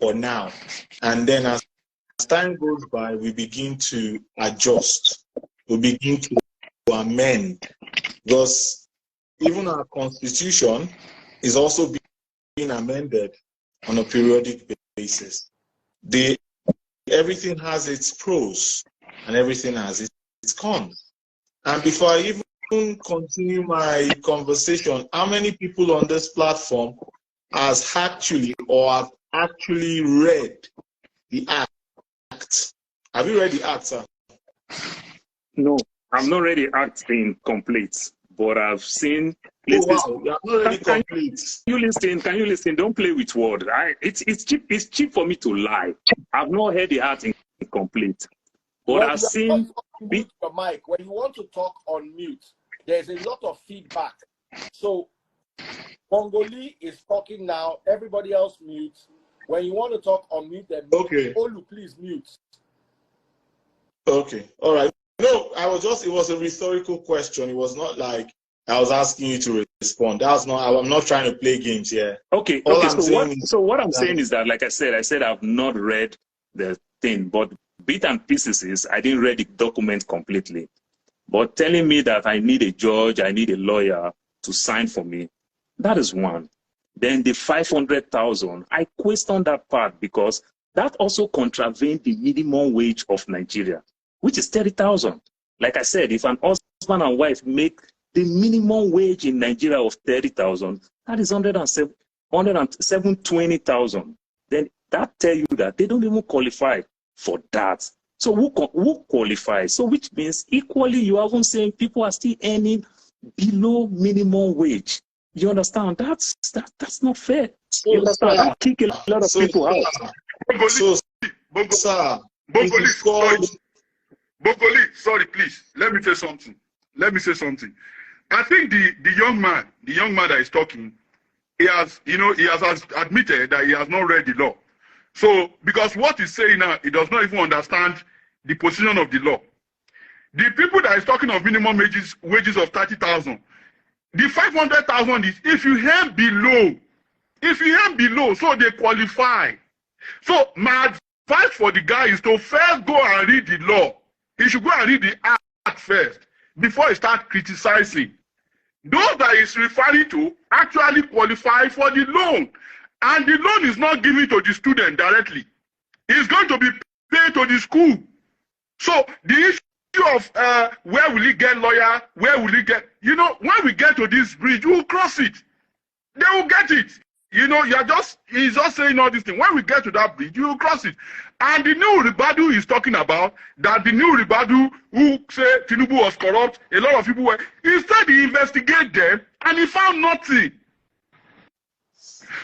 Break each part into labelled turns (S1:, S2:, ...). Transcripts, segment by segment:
S1: for now. And then as time goes by, we begin to adjust. We begin to amend. Because even our constitution is also being amended on a periodic basis. Everything has its pros and everything has its cons. And before I even continue my conversation, how many people on this platform have actually read the act? Have you read the act, sir?
S2: No, I've not read the act in complete, but I've seen places.
S1: Oh, wow. You have not read it complete.
S2: Can you listen? Don't play with words. It's cheap for me to lie. I've not heard the act in complete. But I've seen
S3: your mic. When you want to talk on mute, there's a lot of feedback. So Bongolee is talking now. Everybody else mute. When you want to talk on mute, then
S1: okay.
S3: Olu, please mute.
S1: Okay. All right. No, it was a rhetorical question. It was not like I was asking you to respond. I'm not trying to play games here.
S2: Okay. So what I'm saying is that, like I said I've not read the thing, but bit and pieces I didn't read the document completely. But telling me that I need a judge, I need a lawyer to sign for me, that is one. Then the 500,000, I question that part because that also contravened the minimum wage of Nigeria, which is 30,000. Like I said, if an husband and wife make the minimum wage in Nigeria of 30,000, that is 107,20,000. Then that tell you that they don't even qualify for that. So who qualifies? So which means equally you haven't saying people are still earning below minimum wage. You understand? That's not fair. You understand? That kick a lot of people out.
S4: Bongolee, sorry, please. Let me say something. I think the young man that is talking, he has admitted that he has not read the law. So, because what he's saying now, he does not even understand the position of the law. The people that is talking of minimum wages of 30,000, the 500,000 is if you earn below, so they qualify. So my advice for the guy is to first go and read the law. He should go and read the act first before he start criticizing. Those that he's referring to actually qualify for the loan. And the loan is not given to the student directly. It's going to be paid to the school. So the issue of where will he get lawyer, where will he get, when we get to this bridge, we'll cross it. They will get it. He's just saying all these things. When we get to that bridge, you will cross it. And the new Ribadu is talking about that the new Ribadu who say Tinubu was corrupt, a lot of people were, instead he investigated them and he found nothing.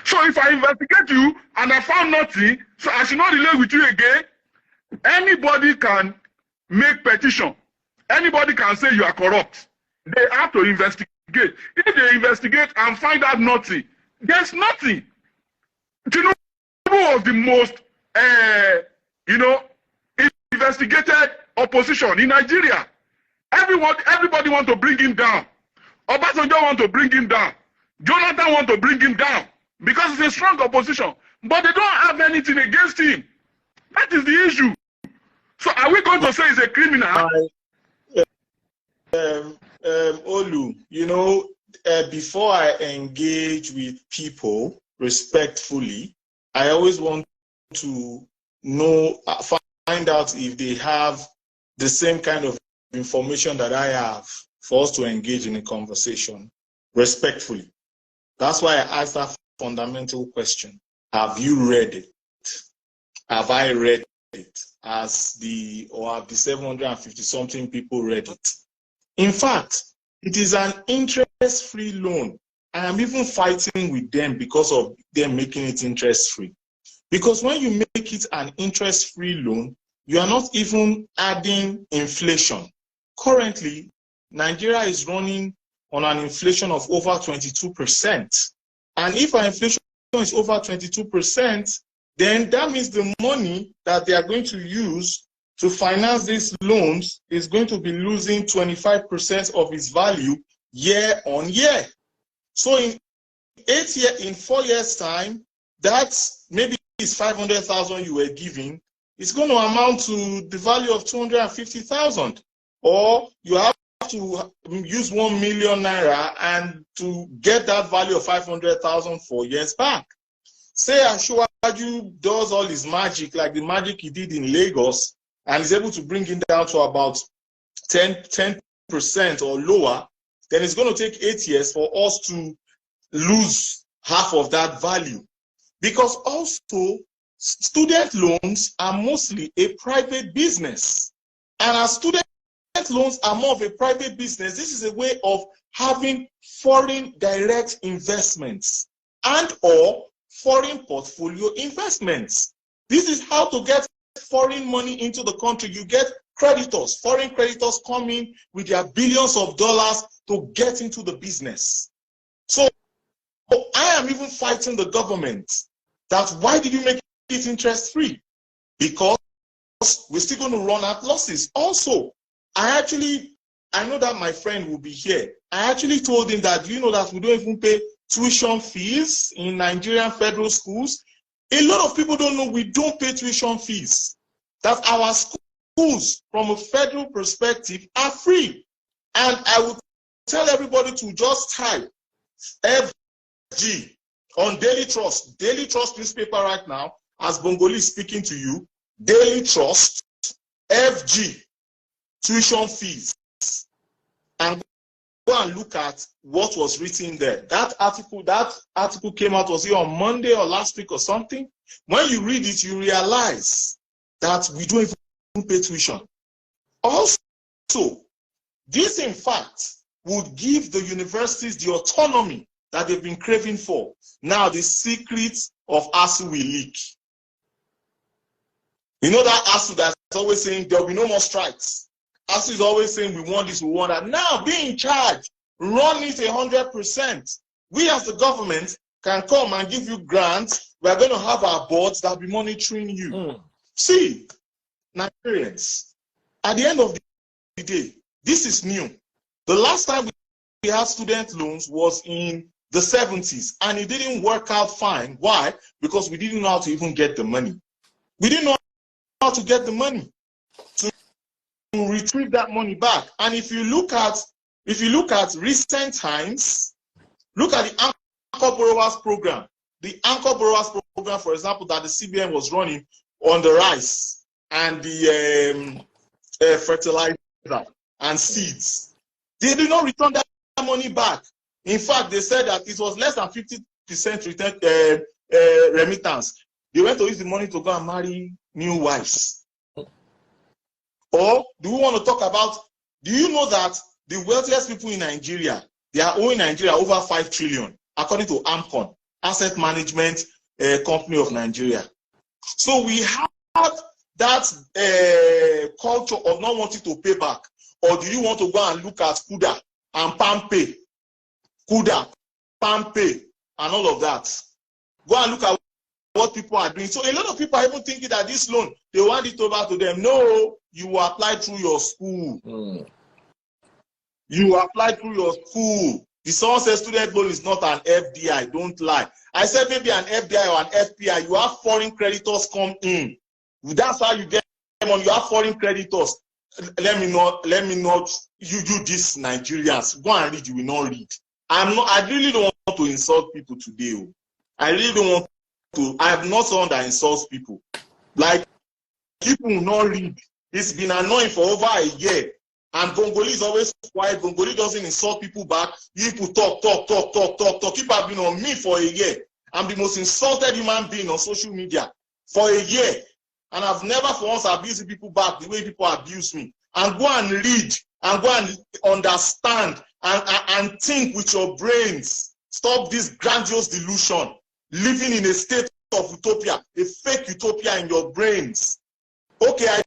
S4: So if I investigate you and I found nothing, so I should not relate with you again. Anybody can make petition. Anybody can say you are corrupt. They have to investigate. If they investigate and find out nothing, there's nothing. Tinubu was the most, investigated opposition in Nigeria. Everybody want to bring him down. Obasanjo want to bring him down. Jonathan want to bring him down because it's a strong opposition. But they don't have anything against him. That is the issue. So are we going to say he's a criminal?
S1: Olu, before I engage with people respectfully, I always want to find out if they have the same kind of information that I have for us to engage in a conversation respectfully. That's why I asked that fundamental question. Have you read it? Have I read it? Have the 750 something people read it? In fact, it is an interest-free loan. I am even fighting with them because of them making it interest-free. Because when you make it an interest-free loan, you are not even adding inflation. Currently, Nigeria is running on an inflation of over 22%. And if our inflation is over 22%, then that means the money that they are going to use to finance these loans is going to be losing 25% of its value year on year. So in 4 years' time, that's maybe least 500,000 you were giving, it's going to amount to the value of 250,000. Or you have to use 1 million naira and to get that value of 500,000 4 years back. Say Ashwaju does all his magic, like the magic he did in Lagos, and is able to bring it down to about 10% or lower, then it's going to take 8 years for us to lose half of that value. Because also, student loans are mostly a private business. And as student loans are more of a private business, this is a way of having foreign direct investments and or foreign portfolio investments. This is how to get foreign money into the country. You get creditors, foreign creditors come in with their billions of dollars to get into the business. So I am even fighting the government that why did you make it interest free? Because we're still going to run at losses. Also, I know that my friend will be here. I actually told him that, you know, that we don't even pay tuition fees in Nigerian federal schools. A lot of people don't know we don't pay tuition fees. That our schools, from a federal perspective, are free. And I would tell everybody to just type FG on Daily Trust. Daily Trust newspaper right now, as Bongolee is speaking to you, Daily Trust, FG, tuition fees. And go and look at what was written there. That article came out, was it on Monday or last week or something? When you read it, you realize that we don't even pay tuition. Also, this in fact would give the universities the autonomy that they've been craving for. Now the secrets of ASU will leak. You know that ASU that's always saying there will be no more strikes. ASU is always saying we want this, we want that. Now be in charge, run it 100%. We as the government can come and give you grants. We are going to have our boards that will be monitoring you. See, Nigerians, at the end of the day, this is new. The last time we had student loans was in the 70s, and it didn't work out fine. Why? Because we didn't know how to even get the money. We didn't know how to get the money to retrieve that money back. And if you look at recent times, look at the Anchor Borrowers Program. The Anchor Borrowers Program, for example, that the CBN was running on the rice and the fertilizer and seeds. They did not return that money back. In fact, they said that it was less than 50% return remittance. They went to use the money to go and marry new wives. Or do we want to talk about, do you know that the wealthiest people in Nigeria, they are owing Nigeria over 5 trillion, according to AMCON, Asset Management Company of Nigeria. So we have that culture of not wanting to pay back. Or do you want to go and look at Kuda and Pampe? Kuda, Pampe, and all of that. Go and look at what people are doing. So a lot of people are even thinking that this loan, they want it over to them. No, you apply through your school. You apply through your school. The someone says student loan is not an FDI. Don't lie. I said maybe an FDI or an FPI. You have foreign creditors come in. That's how you get them on. You have foreign creditors. Let me not you this Nigerians. Go and read, you will not read. I really don't want to insult people today. I really don't want to. I have not someone that insults people. Like, people will not read. It's been annoying for over a year. And Bongolee is always quiet. Bongolee doesn't insult people back. You people talk. People have been on me for a year. I'm the most insulted human being on social media for a year. And I've never for once abused people back the way people abuse me. And go and read and go and understand and think with your brains. Stop this grandiose delusion. Living in a state of utopia, a fake utopia in your brains. Okay, I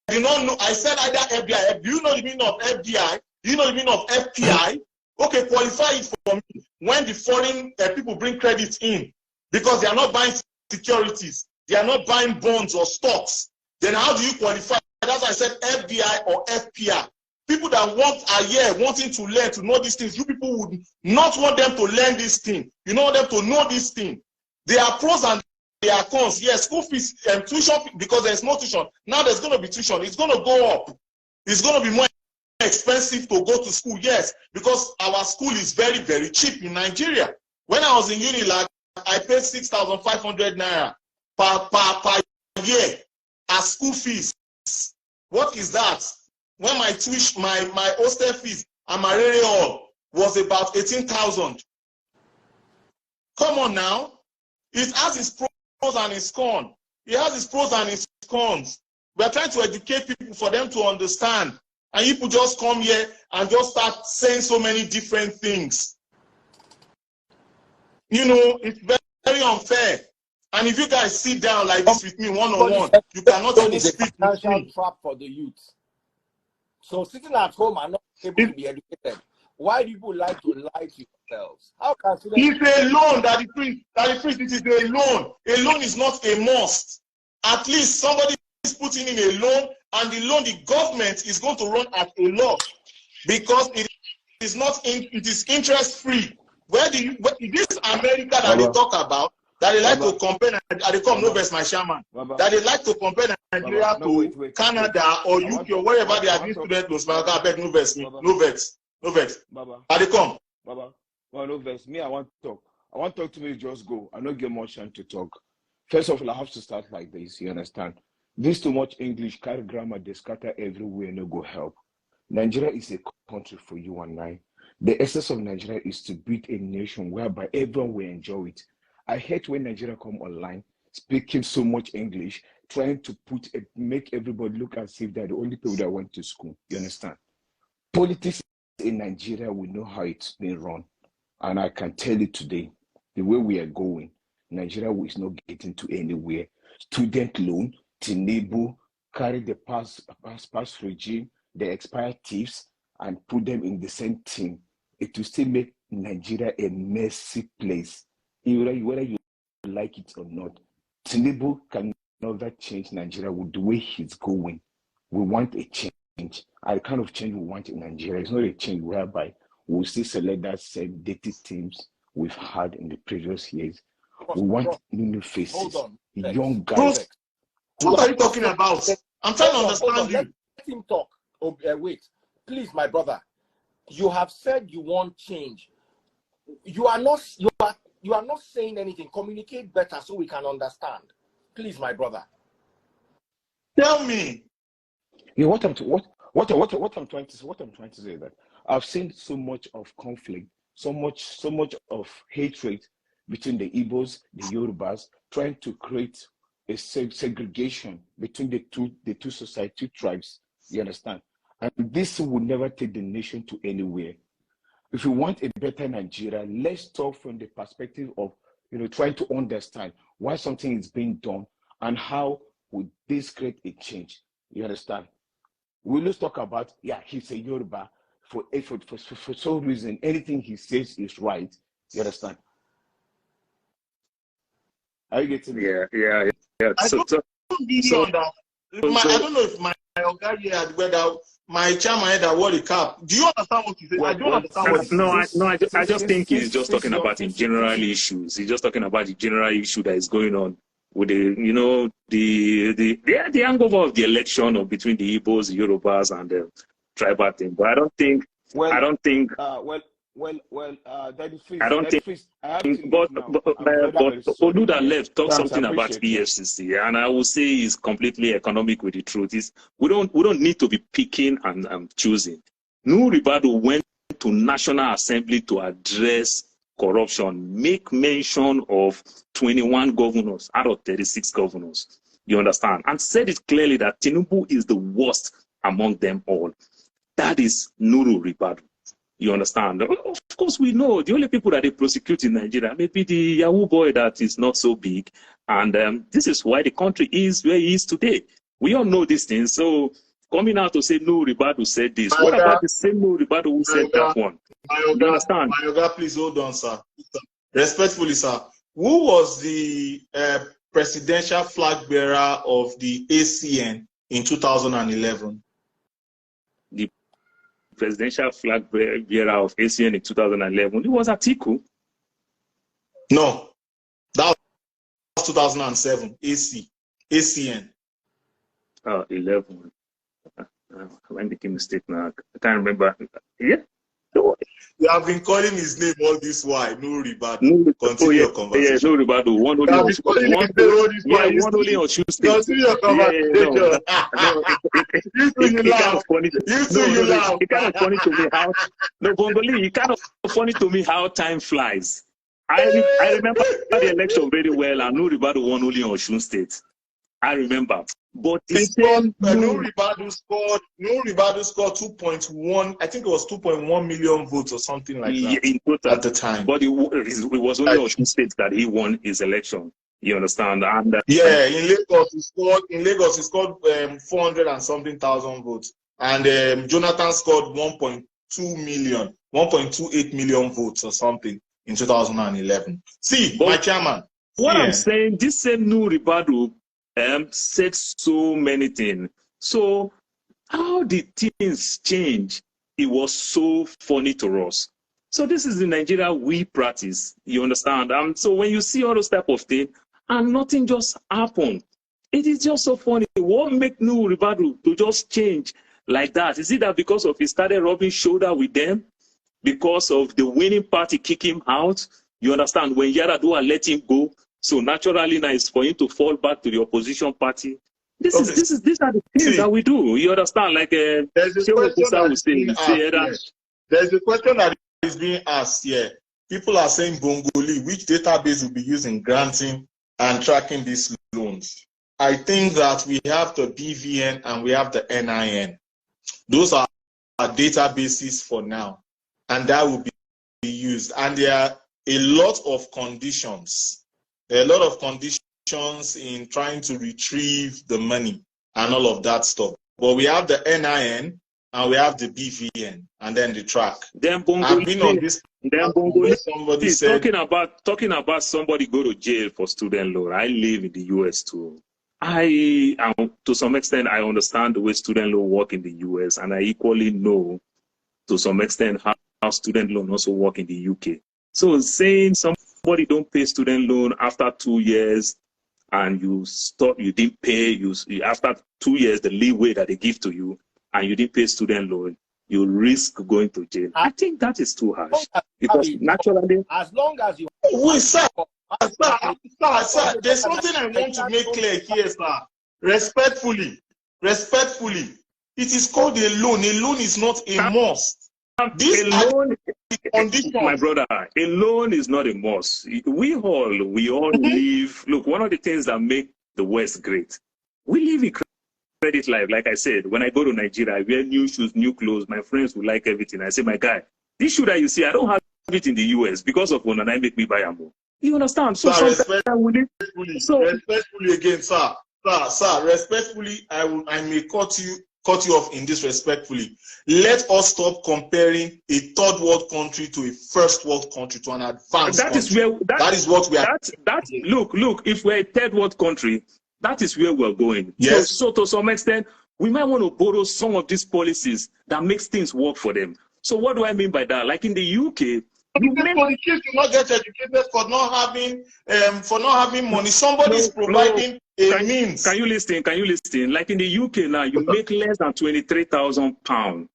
S1: did not know. I said either FDI. Do you know the meaning of FDI? Do you know the meaning of FPI? Okay, qualify it for me. When the foreign people bring credit in, because they are not buying securities, they are not buying bonds or stocks, then how do you qualify? That's why I said FDI or FPI. People that are here wanting to learn, to know these things, you people would not want them to learn this thing. You don't want them to know this thing. There are pros and their accounts. Yes, school fees and tuition, because there's no tuition. Now there's going to be tuition. It's going to go up. It's going to be more expensive to go to school. Yes, because our school is very, very cheap in Nigeria. When I was in Unilag, I paid 6,500 naira per year as school fees. What is that? When my tuition, my hostel fees and my rere all was about 18,000. Come on now. It has its pros and its cons. It has its pros and its cons. We are trying to educate people for them to understand. And people just come here and just start saying so many different things. You know, it's very, very unfair. And if you guys sit down like this with me one-on-one, you cannot even speak with me.
S3: Trap for the youth. So sitting at home and not able to be educated. Why do people like to lie to yourselves? How can
S1: it's a loan that the priest, it is a loan. A loan is not a must. At least somebody is putting in a loan, and the loan, the government is going to run at a loss because it is not it is interest free. Where this America that they talk about, that they like to compare, they come no best my shaman, that they like to compare Nigeria to Canada or UK or wherever they are doing student loans. I beg no vex me, no vex.
S5: Baba.
S1: They come.
S5: Baba. Well, no vex. Me, I want to talk. I want to talk to me, just go. I don't get much time to talk. First of all, I have to start like this, you understand? This too much English, carry grammar, they scatter everywhere, no go help. Nigeria is a country for you and I. The essence of Nigeria is to build a nation whereby everyone will enjoy it. I hate when Nigeria come online, speaking so much English, trying to make everybody look as if they're the only people that went to school, you understand? Politics in Nigeria, we know how it's been run. And I can tell you today, the way we are going, Nigeria is not getting to anywhere. Student loan, Tinubu, carry the pass regime, the expired thieves, and put them in the same team. It will still make Nigeria a messy place. Whether you like it or not, Tinubu can never change Nigeria with the way he's going. We want a change. The kind of change we want in Nigeria is not a change whereby we'll still select that same dirty teams we've had in the previous years. We want new faces, young guys.
S1: What are you talking about? I'm trying to understand you.
S3: Let him talk. Oh, wait, please, my brother. You have said you want change. You are not saying anything. Communicate better so we can understand. Please, my brother.
S1: Tell me.
S5: Yeah, what I'm trying to say is that I've seen so much of conflict, so much of hatred between the Igbos, the Yorubas, trying to create a segregation between the two society, two tribes. You understand? And this will never take the nation to anywhere. If you want a better Nigeria, let's talk from the perspective of trying to understand why something is being done and how would this create a change. You understand? We let's talk about, he's a Yoruba. For some reason, anything he says is right. You understand? Are you getting
S2: me? Yeah.
S1: I don't know if my guy here had whether my chairman had a worry cap. Do you understand what he said? I don't understand what
S2: I just think he's just talking about the general issues. He's just talking about the general issue that is going on with the hangover of the election or between the Igbos, the Yorubas, and the tribal thing. But I don't think. But Oluda left talk something about EFCC, and I will say is completely economic with the truth. We don't need to be picking and choosing. Nuhu Ribadu went to National Assembly to address corruption, make mention of 21 governors out of 36 governors. You understand? And said it clearly that Tinubu is the worst among them all. That is Nuhu Ribadu. You understand? Of course, we know the only people that they prosecute in Nigeria may be the Yahoo boy that is not so big. And this is why the country is where it is today. We all know these things. So coming out to say Nuhu Ribadu said this, what about the same Nuhu Ribadu who said that one? You understand?
S1: Please hold on, sir. Respectfully, sir. Who was the presidential flag bearer of the ACN in 2011?
S2: The presidential flag bearer of ACN in 2011, it was Atiku.
S1: No, that 2007, ACN.
S2: 11. I make a mistake now. I can't remember. Yeah.
S1: You have been calling his name all this while. No Ribadu. Continue your conversation.
S2: Yeah, no Ribadu. One only on Shoe State.
S1: Continue your conversation.
S2: You laugh. It kind of funny to me how Bongolee. It kind of funny to me how time flies. I remember the election very well, and no Ribadu won only on Shoe State. I remember. But
S1: no Ribadu scored 2.1, I think it was 2.1 million votes or something like that
S2: in total
S1: at the time.
S2: But it was only Osun State that he won his election. You understand? And
S1: in Lagos he scored 400 and something thousand votes, and Jonathan scored 1.28 million votes or something in 2011. My chairman.
S2: What I'm saying, this same new Ribadu said so many things. So how did things change? It was so funny to us. So this is the Nigeria we practice. You understand? So when you see all those type of things and nothing just happened, it is just so funny. What make new Ribadu to just change like that? Is it that because of he started rubbing shoulder with them? Because of the winning party kick him out? You understand? When Yaradua let him go, so naturally now it's for him to fall back to the opposition party. These are the things that we do. You understand? Like there's a
S1: question that is being asked here. People are saying Bongolee, which database will be used in granting and tracking these loans? I think that we have the BVN and we have the NIN. Those are our databases for now, and that will be used. And there are a lot of conditions. There are a lot of conditions in trying to retrieve the money and all of that stuff. But we have the NIN and we have the BVN and then the track.
S2: Then Bongolee, I've been on this. Then Bongolee, somebody said, talking about somebody go to jail for student loan. I live in the US too. To some extent, I understand the way student loan work in the US, and I equally know to some extent how student loan also work in the UK. So saying somebody don't pay student loan after 2 years and you didn't pay, after 2 years, the leeway that they give to you, and you didn't pay student loan, you risk going to jail. I think that is too harsh. Because naturally,
S3: as long as you...
S1: Sir, there's something I want to make clear here, sir. Respectfully, it is called a loan. A loan is not a must. This
S2: loan, my brother, a loan is not a must. We all live. Look, one of the things that make the West great, we live in credit life. Like I said, when I go to Nigeria, I wear new shoes, new clothes. My friends will like everything. I say, my guy, this shoe that you see, I don't have it in the US because of when I make me buy a more. You understand? So
S1: respectfully again, sir, respectfully, I may cut you off in this respectfully. Let us stop comparing a third world country to a first world country, to an advanced country. That is what we are.
S2: Look, if we're a third world country, that is where we're going.
S1: Yes.
S2: So to some extent, we might want to borrow some of these policies that makes things work for them. So what do I mean by that? Like in the UK,
S1: politicians do not get educated for not having money. Somebody's providing a means.
S2: Can you listen? Like in the UK now, you make less than £23,000.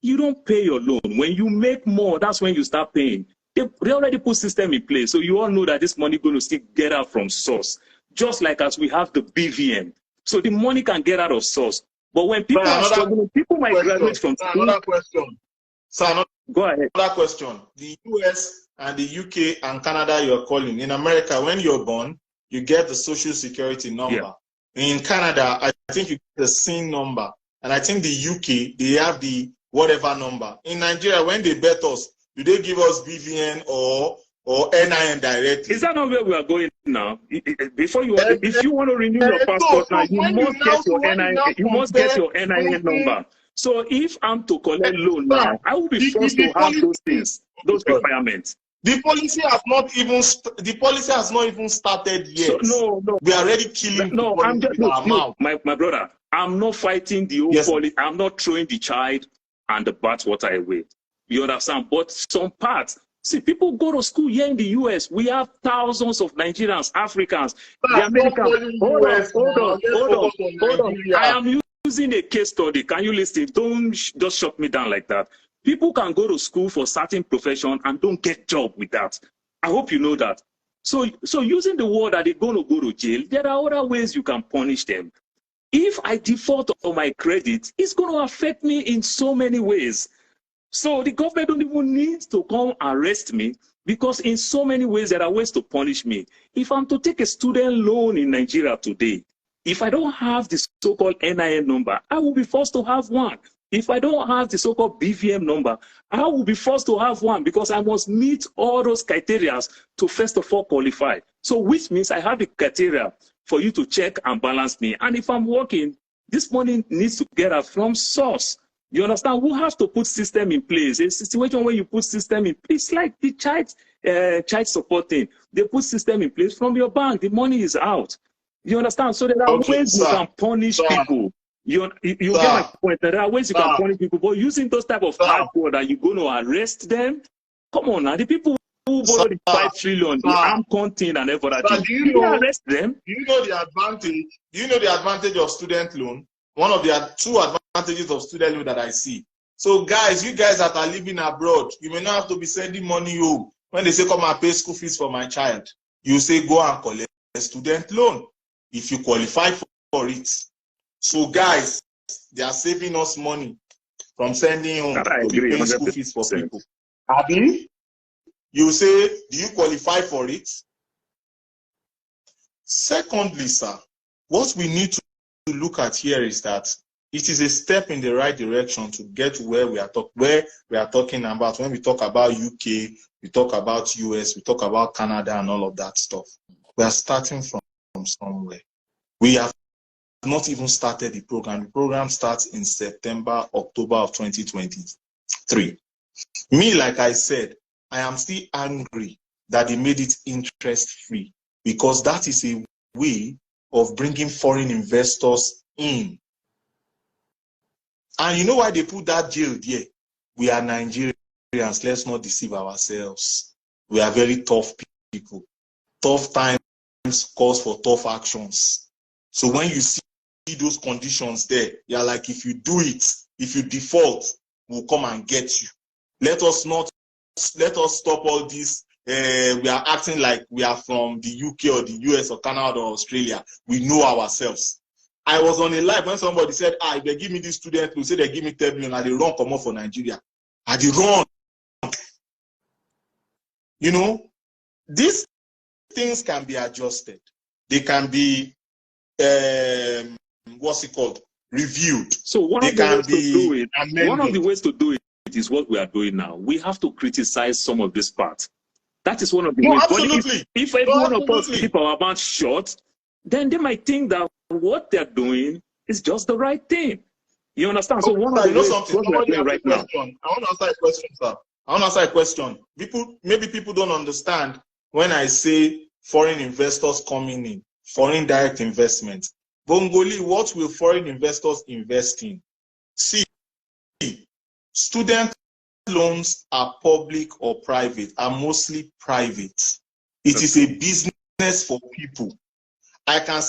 S2: You don't pay your loan. When you make more, that's when you start paying. They already put system in place, so you all know that this money going to still get out from source. Just like as we have the BVN, so the money can get out of source. But when people are struggling, people might graduate from school.
S1: Another question. So
S2: go ahead.
S1: Another question. The US and the UK and Canada you're calling. In America, when you're born, you get the social security number. Yeah. In Canada, I think you get the SIN number. And I think the UK, they have the whatever number. In Nigeria, when they bet us, do they give us BVN or NIN directly?
S2: Is that not where we are going now? Before you, if you want to renew your passport now, you must get your NIN. You must get your NIN number. So if I'm to collect loan now, I will be forced to have those things, those requirements.
S1: The policy has not even started yet.
S2: So, no.
S1: We are already killing.
S2: No, I'm just my brother. I'm not fighting the old policy. I'm not throwing the child and the bath water away. You understand? But some parts See, people go to school here in the US. We have thousands of Nigerians, Africans, the Americans. Hold on. I am using a case study. Can you listen? Don't just shut me down like that. People can go to school for certain profession and don't get job with that. I hope you know that. So using the word that they're going to go to jail, there are other ways you can punish them. If I default on my credit, it's going to affect me in so many ways. So the government don't even need to come arrest me, because in so many ways there are ways to punish me. If I'm to take a student loan in Nigeria today, if I don't have the so-called NIN number, I will be forced to have one. If I don't have the so-called BVM number, I will be forced to have one, because I must meet all those criteria to first of all qualify. So which means I have the criteria for you to check and balance me. And if I'm working, this money needs to get out from source. You understand? We have to put system in place. A situation where you put system in place, like the child support thing. They put system in place from your bank. The money is out. You understand? So there are ways you can punish people. You get my point. There are ways you can punish people, but using those type of hard word that you're going to arrest them. Come on now, the people who borrow the 5 trillion, the armed content and everything.
S1: Do you
S2: arrest them?
S1: Do you know the advantage? Do you know the advantage of student loan? One of the two advantages of student loan that I see. So guys, you guys that are living abroad, you may not have to be sending money home. When they say come and pay school fees for my child, you say go and collect a student loan if you qualify for it. So guys, they are saving us money from sending home to be paying school fees for people. Abi, you say, do you qualify for it? Secondly, sir, what we need to look at here is that it is a step in the right direction to get to where we are talking about. When we talk about UK, we talk about US, we talk about Canada and all of that stuff. We are starting from somewhere. We have not even started the program. The program starts in September, October of 2023. Me, like I said, I am still angry that they made it interest-free, because that is a way of bringing foreign investors in. And you know why they put that jail there? We are Nigerians. Let's not deceive ourselves. We are very tough people. Tough times calls for tough actions. So when you see those conditions there, you're like, if you do it, if you default, we'll come and get you. Let us stop all this. We are acting like we are from the UK or the US or Canada or Australia. We know ourselves. I was on a live when somebody said, if they give me this student loan, say they give me 10 million, and they run come off for Nigeria. And they run. You know, these things can be adjusted. They can be, reviewed.
S2: So one of the ways to do it is what we are doing now. We have to criticize some of this part. That is one of the ways.
S1: Absolutely.
S2: If everyone of us keep our mouth shut, then they might think that what they're doing is just the right thing. You understand? So one of the ways what we're doing right now.
S1: I want to answer a question, sir. I want to answer a question. Maybe people don't understand when I say foreign investors coming in, foreign direct investment. Bongolee, what will foreign investors invest in? See, student loans are public or private, are mostly private. It is a business for people. I can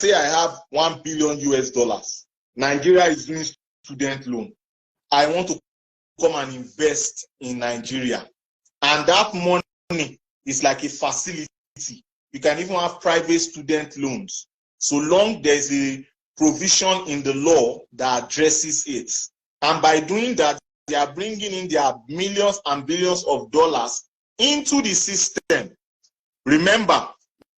S1: say I have $1 billion US. Nigeria is doing student loan. I want to come and invest in Nigeria. And that money is like a facility. You can even have private student loans, so long there's a provision in the law that addresses it. And by doing that, they are bringing in their millions and billions of dollars into the system. Remember,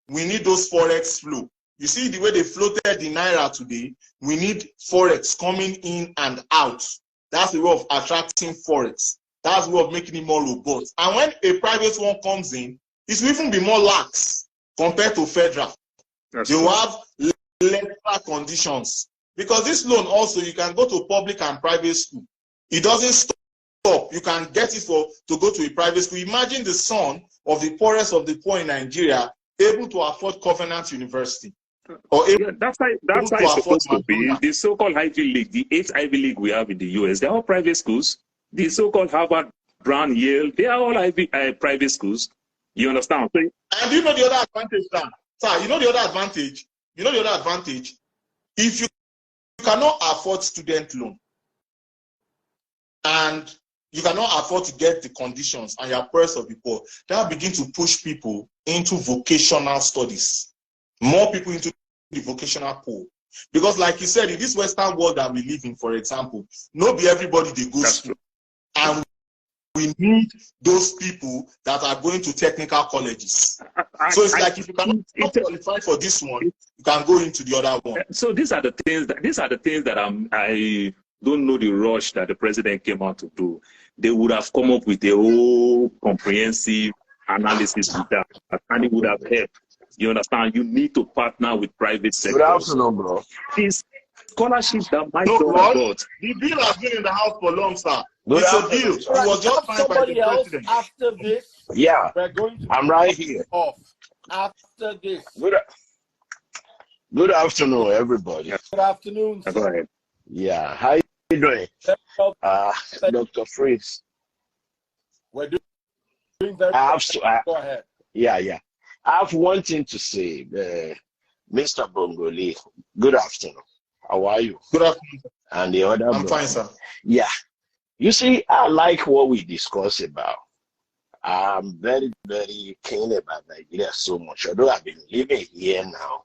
S1: we need those forex flow. You see the way they floated the naira today, we need forex coming in and out. That's the way of attracting forex. That's the way of making it more robust. And when a private one comes in, it will even be more lax compared to federal. They will have lesser conditions. Because this loan also, you can go to public and private school. It doesn't stop. You can get it to go to a private school. Imagine the son of the poorest of the poor in Nigeria able to afford Covenant University.
S2: That's how it's supposed to be. The so-called Ivy League, the 8 Ivy League we have in the US, they're all private schools. The so-called Harvard Brown, Yale, they are all private schools. You understand?
S1: And you know the other advantage, sir? You know the other advantage? You know the other advantage? If you cannot afford student loan and you cannot afford to get the conditions and you're poorest of the poor, that will begin to push people into vocational studies. More people into the vocational pool. Because like you said, in this Western world that we live in, for example, not be everybody they go to school. And we need those people that are going to technical colleges. So it's like if you cannot qualify for this one, you can go into the other one.
S2: So these are the things that I don't know the rush that the president came out to do. They would have come up with a whole comprehensive analysis with that, and it would have helped. You understand? You need to partner with private sector.
S6: Good afternoon, bro.
S2: These scholarships that might
S1: no,
S2: not got.
S1: The bill has been in the house for long, sir.
S6: Good
S1: it's a bill. It was just signed by the president.
S3: After this,
S6: yeah,
S3: we're going to
S6: I'm right here.
S3: Off after this.
S6: Good afternoon, everybody.
S3: Good afternoon.
S2: Go ahead.
S6: Yeah, how you doing? Dr. Freeze.
S3: We're doing very
S6: well.
S3: Go ahead.
S6: Yeah. I have one thing to say, Mr. Bongolee. Good afternoon. How are you?
S1: Good afternoon.
S6: And the other.
S1: I'm fine, sir.
S6: Yeah. You see, I like what we discuss about. I'm very, very keen about Nigeria so much. Although I've been living here now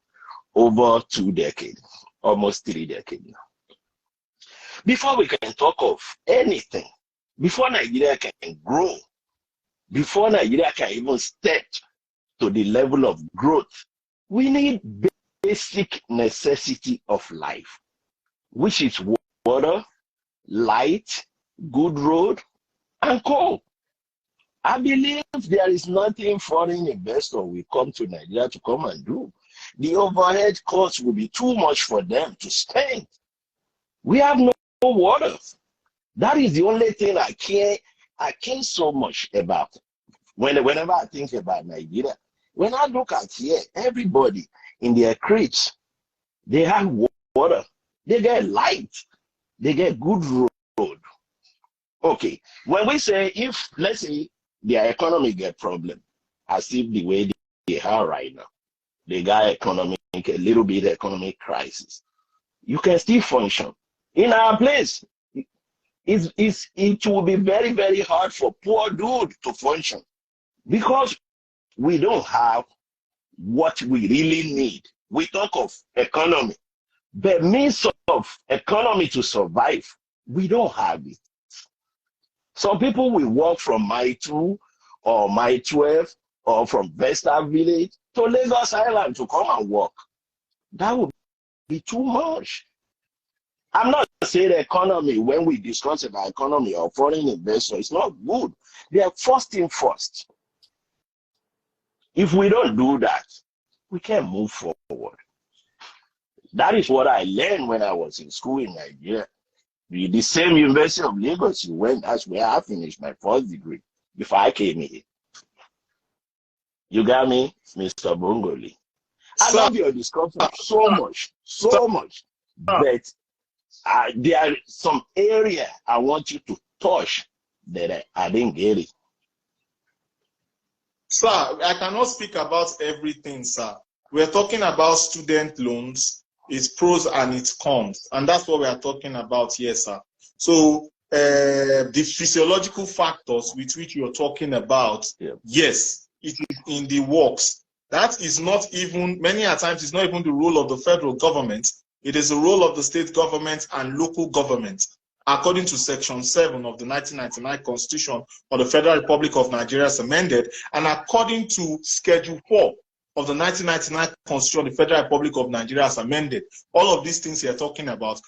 S6: over 2 decades, almost 3 decades now. Before we can talk of anything, before Nigeria can grow, before Nigeria can even step to the level of growth, we need basic necessity of life, which is water, light, good road, and coal. I believe there is nothing foreign investor will come to Nigeria to come and do. The overhead costs will be too much for them to spend. We have no water. That is the only thing I care so much about. Whenever I think about Nigeria, when I look at here, everybody in their crates, they have water, they get light, they get good road. Okay, when we say if, let's say, their economy get problem, as if the way they are right now, they got a little bit economic crisis, you can still function. In our place, it will be very, very hard for poor dude to function because we don't have what we really need. We talk of economy, but means of economy to survive, we don't have it. Some people will walk from Mile 2 or Mile 12 or from Vesta Village to Lagos Island to come and work. That would be too much. I'm not saying the economy, when we discuss about economy or foreign investors, it's not good. They are first thing first. If we don't do that, we can't move forward. That is what I learned when I was in school in Nigeria. The same University of Lagos, that's where I finished my first degree before I came here. You got me, Mr. Bongolee? I love your discussion so much. But there are some area I want you to touch that I didn't get it.
S1: Sir, I cannot speak about everything, sir. We're talking about student loans, its pros and its cons, and that's what we are talking about here, sir. So the physiological factors with which you're talking about, yes, it is in the works. That is not even, many a times, it's not even the role of the federal government. It is the role of the state government and local government, according to Section 7 of the 1999 Constitution of the Federal Republic of Nigeria as amended, and according to Schedule 4 of the 1999 Constitution of the Federal Republic of Nigeria as amended. All of these things you're talking about,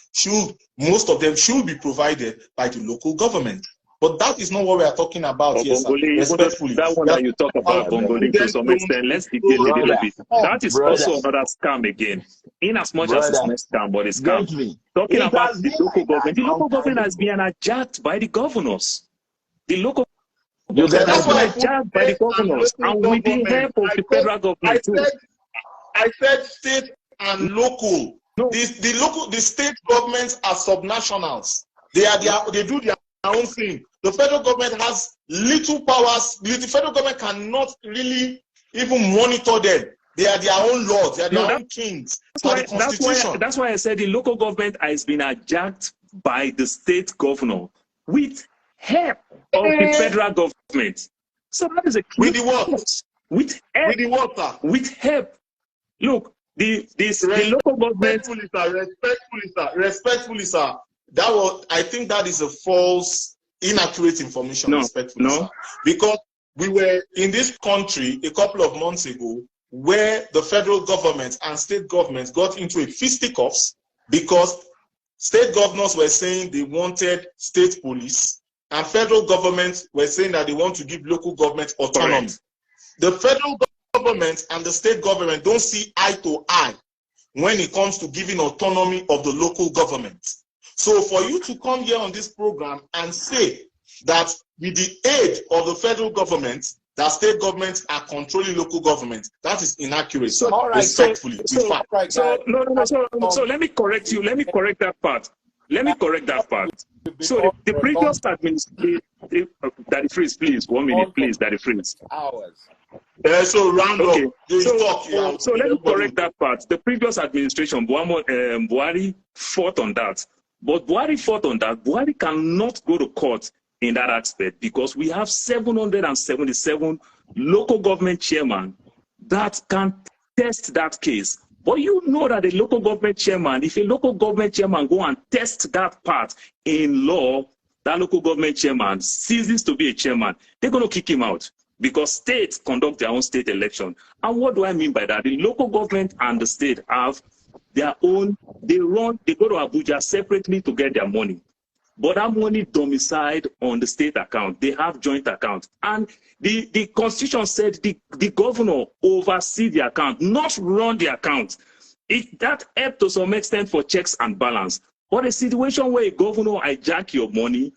S1: most of them should be provided by the local government. But that is not what we are talking about here, sir. Respectfully.
S2: That one that you talk about, Bongolee, to some extent, let's begin a little bit. That is also another scam again. In as much as it's not scam, but it's scam. Talking about the local government has been hijacked by the governors. The local government has been hijacked by the governors, and with the help of the federal government too.
S1: I said state and local. No. The state governments are subnationals. They do their own thing. The federal government has little powers. The federal government cannot really even monitor them. They are their own lords. They are their own kings.
S2: That's why I said the local government has been adjudged by the state governor with help of the federal government. So that is a
S1: with the what?
S2: With help.
S1: With the water.
S2: With help. Look, the local government.
S1: Respectfully, sir. That was, I think that is a false, inaccurate information.
S2: No,
S1: respectfully, sir. Because we were in this country a couple of months ago where the federal government and state governments got into a fisticuffs because state governors were saying they wanted state police and federal governments were saying that they want to give local government autonomy.
S2: Correct.
S1: The federal government and the state government don't see eye to eye when it comes to giving autonomy of the local government. So for you to come here on this program and say that with the aid of the federal government, that state governments are controlling local government, that is inaccurate. So, respectfully,
S2: so let me correct you. Let me correct that part. So the previous administration, Daddy Freeze, please, 1 minute, please, Daddy Freeze.
S1: So round up.
S2: So let me correct that part. The previous administration, Buhari fought on that. But Buhari fought on that. Buhari cannot go to court in that aspect because we have 777 local government chairmen that can test that case. But you know that a local government chairman, if a local government chairman go and test that part in law, that local government chairman ceases to be a chairman, they're going to kick him out because states conduct their own state election. And what do I mean by that? The local government and the state have their own, they go to Abuja separately to get their money. But that money domiciled on the state account. They have joint accounts. And the constitution said the governor oversee the account, not run the account. That helped to some extent for checks and balance. But a situation where a governor hijack your money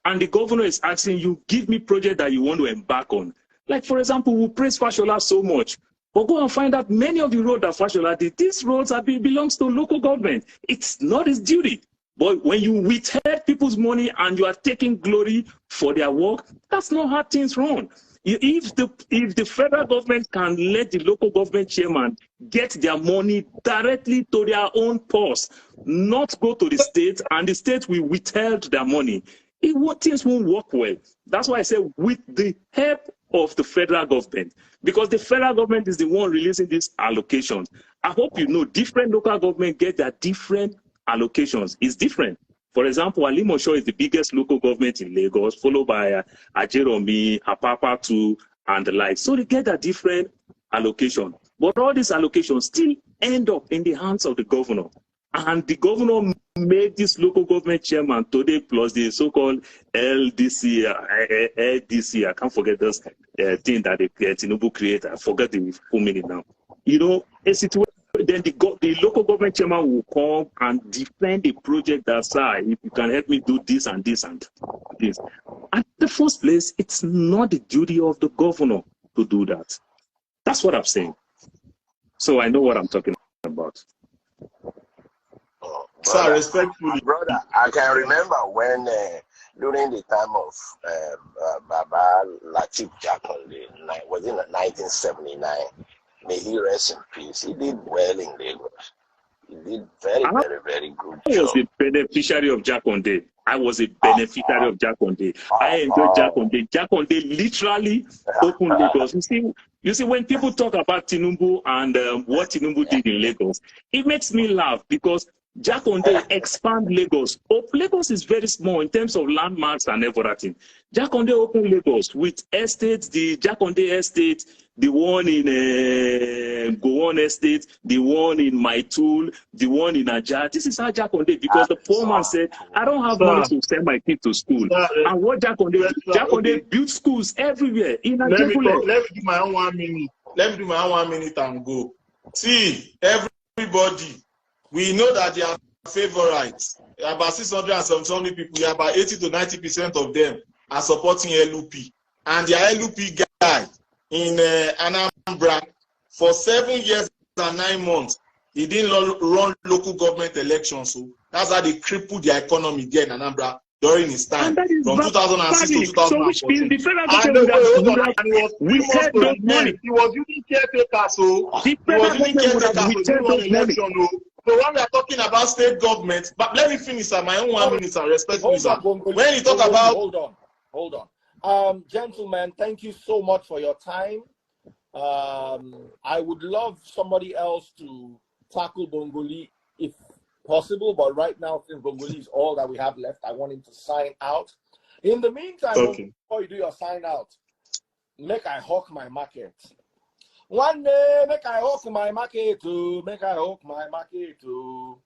S2: and the governor is asking you, give me project that you want to embark on. Like, for example, we praise Fashola so much. But go and find out many of the roads that Fashola did, these roads belongs to local government. It's not his duty. But when you withhold people's money and you are taking glory for their work, that's not how things run. If the federal government can let the local government chairman get their money directly to their own purse, not go to the state, and the state will withhold their money, things won't work well. That's why I say with the help of the federal government, because the federal government is the one releasing these allocations. I hope you know different local government get their different allocations. It's different. For example, Alimosho is the biggest local government in Lagos, followed by Ajeromi, Apapa 2, and the like. So they get a different allocation. But all these allocations still end up in the hands of the governor. And the governor made this local government chairman today plus the so-called LDC, I can't forget this thing that Tinubu created. I forget the full meaning now. You know, a situation. Then the local government chairman will come and defend the project that say, if you can help me do this and this and this. At the first place, it's not the duty of the governor to do that. That's what I'm saying. So I know what I'm talking about.
S6: Brother, respectfully, brother, I can remember when during the time of Baba Latif Jakonde, was in 1979. May he rest in peace. He did well in Lagos. He did very, very good job.
S2: I was a beneficiary of Jakonde. I enjoyed Jakonde. Jakonde literally opened Lagos. You see, when people talk about Tinubu and what Tinubu did in Lagos, it makes me laugh because Jakonde expand Lagos. Lagos is very small in terms of landmarks and everything. Jakonde opened Lagos with estates, the Jakonde estate, the one in Gowon estate, the one in Maitul, the one in Ajah. This is how Jakonde, because the poor man said, I don't have money to send my kid to school. And what Jakonde built schools everywhere. Let me
S1: do my own 1 minute. Let me do my own 1 minute and go. See, everybody, we know that they are favorites. About 670 people, about 80 to 90% of them are supporting LUP. And the LUP guy in Anambra, for 7 years and 9 months, he didn't run local government elections. So that's how they crippled the economy there in Anambra. during his time, from 2006 to 2014.
S2: So which means the federal
S1: And
S2: we said those money.
S1: He was using caretaker, so
S2: the
S1: he was using
S2: federal
S1: caretaker
S2: would
S1: to
S2: have
S1: run
S2: those money.
S1: election. So when we are talking about state government, but let me finish at my own 1 minute and respectfully, sir. When you talk about
S3: hold on. Gentlemen, thank you so much for your time. I would love somebody else to tackle Bongolee if possible, but right now, since Bongolee is all that we have left, I want him to sign out. In the meantime, before you do your sign out, make I hawk my market. One day, make I hawk my market too. Make I hawk my market too.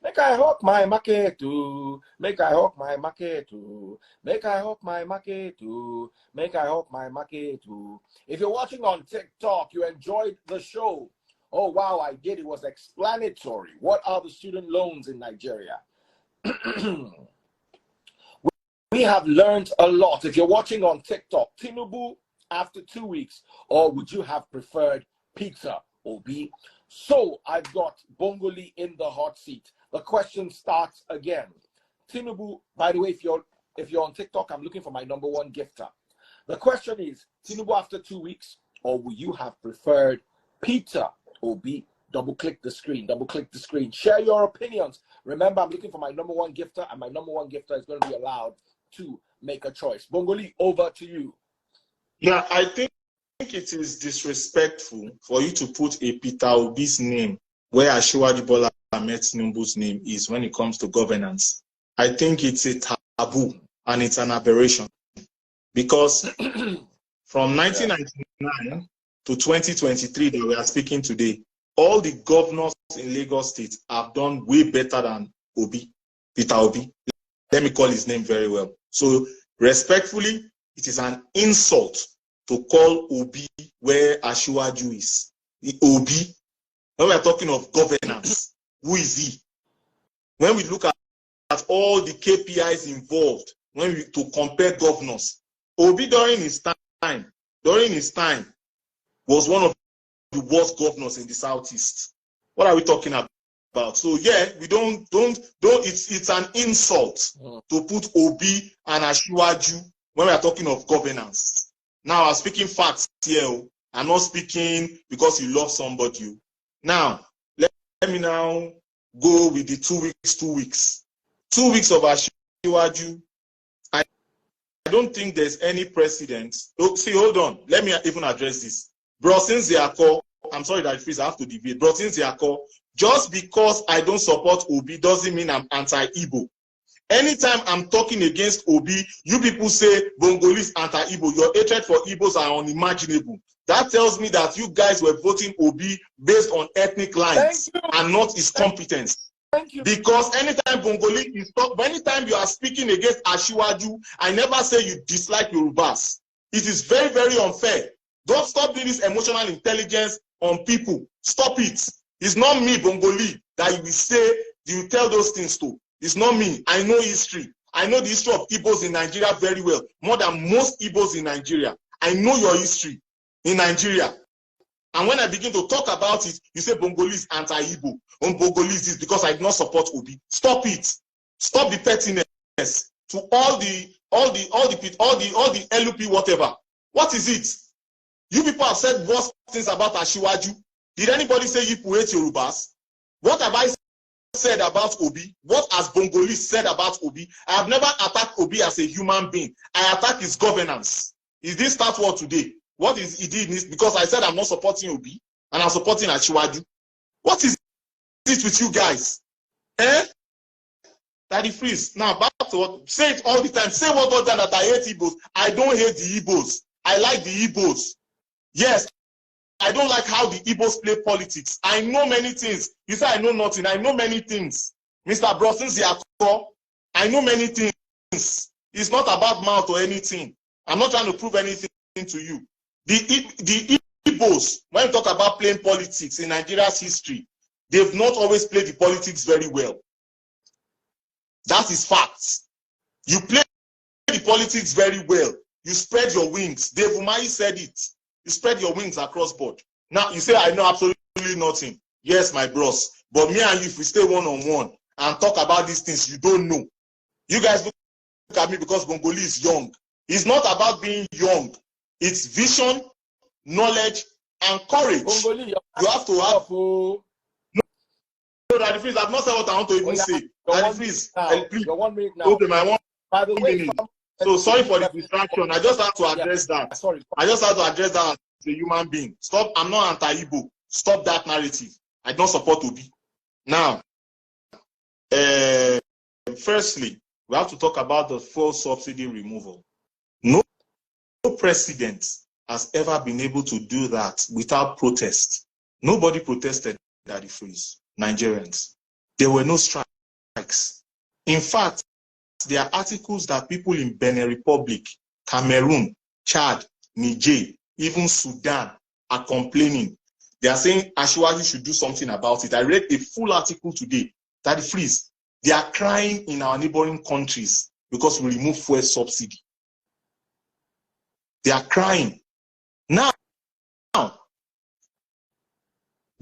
S3: Make I hawk my market too. Make I hawk my market too. Make I hawk my market too. Make I hawk my market too. If you're watching on TikTok, you enjoyed the show. Oh, wow, I did. It was explanatory. What are the student loans in Nigeria? We have learned a lot. If you're watching on TikTok, Tinubu after 2 weeks, or would you have preferred Peter Obi? So I've got Bongolee in the hot seat. The question starts again. Tinubu, by the way, if you're on TikTok, I'm looking for my #1 gifter. The question is, Tinubu after 2 weeks, or would you have preferred Peter Obi? Double click the screen, share your opinions. Remember, I'm looking for my #1 gifter, and my #1 gifter is going to be allowed to make a choice. Bongolee, over to you.
S1: Yeah, I think it is disrespectful for you to put a Peter Obi's name where Asiwaju Bola Ahmed Tinubu's name is when it comes to governance. I think it's a taboo and it's an aberration, because from 1999 to 2023 that we are speaking today, all the governors in Lagos State have done way better than Peter Obi. Let me call his name very well. So respectfully, it is an insult to call Obi where Asiwaju is. The Obi, when we are talking of governance, who is he? When we look at all the KPIs involved, when we to compare governors, Obi during his time was one of the worst governors in the Southeast. What are we talking about? So yeah, we don't it's an insult to put Obi and Asiwaju when we are talking of governance. Now I'm speaking facts here. I'm not speaking because you love somebody. Now let me now go with the 2 weeks. 2 weeks. 2 weeks of Asiwaju. I don't think there's any precedent. Oh, see, hold on. Let me even address this. Brosin Ziako, I'm sorry that I have to debate. Brosin Ziako, just because I don't support Obi doesn't mean I'm anti-Igbo. Anytime I'm talking against Obi, you people say Bongolee is anti-Igbo. Your hatred for Igbos are unimaginable. That tells me that you guys were voting Obi based on ethnic lines and not his competence.
S3: Thank you.
S1: Because anytime Bongolee is talk, anytime you are speaking against Asiwaju, I never say you dislike Yorubas. It is very, very unfair. Don't stop doing this emotional intelligence on people. Stop it. It's not me, Bongolee, that you will say, you tell those things to. It's not me. I know history. I know the history of Igbos in Nigeria very well, more than most Igbos in Nigeria. I know your history in Nigeria. And when I begin to talk about it, you say Bongolee is anti-Igbo. Bongolee is this because I do not support Obi. Stop it. Stop the pettiness to all the LUP whatever. What is it? You people have said worse things about Asiwaju. Did anybody say you hate Yorubas? What have I said about Obi? What has Bongolee said about Obi? I have never attacked Obi as a human being. I attack his governance. Is this start war today? What is he did? Because I said I'm not supporting Obi and I'm supporting Asiwaju. What is it with you guys? Eh? Daddy Freeze. Now back to what, say it all the time. Say what all that I hate Igbos. I don't hate the Igbos. I like the Igbos. Yes, I don't like how the Igbos play politics. I know many things. You say I know nothing. I know many things. Mr. Brosin Ziako, I know many things. It's not about mouth or anything. I'm not trying to prove anything to you. The Igbos, when you talk about playing politics in Nigeria's history, they've not always played the politics very well. That is fact. You play the politics very well. You spread your wings. Dave Umahi said it. You spread your wings across board. Now you say I know absolutely nothing. Yes, my bros. But me and you, if we stay one-on-one and talk about these things you don't know, you guys look at me because Bongolee is young. It's not about being young. It's vision, knowledge, and courage.
S3: Bongolee,
S1: you have to have. No, Daddy Freeze, I've not said what I want to even say. Daddy Freeze, please.
S3: Your 1 minute now.
S1: Okay, my 1
S3: By the way,
S1: minute. So sorry for the distraction. I just have to address that.
S3: Sorry.
S1: I just have to address that as a human being. Stop. I'm not anti-Igbo. Stop that narrative. I don't support Obi. Now, firstly, we have to talk about the fuel subsidy removal. No president has ever been able to do that without protest. Nobody protested, Daddy Freeze. Nigerians. There were no strikes. In fact, there are articles that people in Benin Republic, Cameroon, Chad, Niger, even Sudan are complaining. They are saying Ashwaji should do something about it. I read a full article today. Daddy Freeze, they are crying in our neighboring countries because we remove fuel subsidy. They are crying. Now,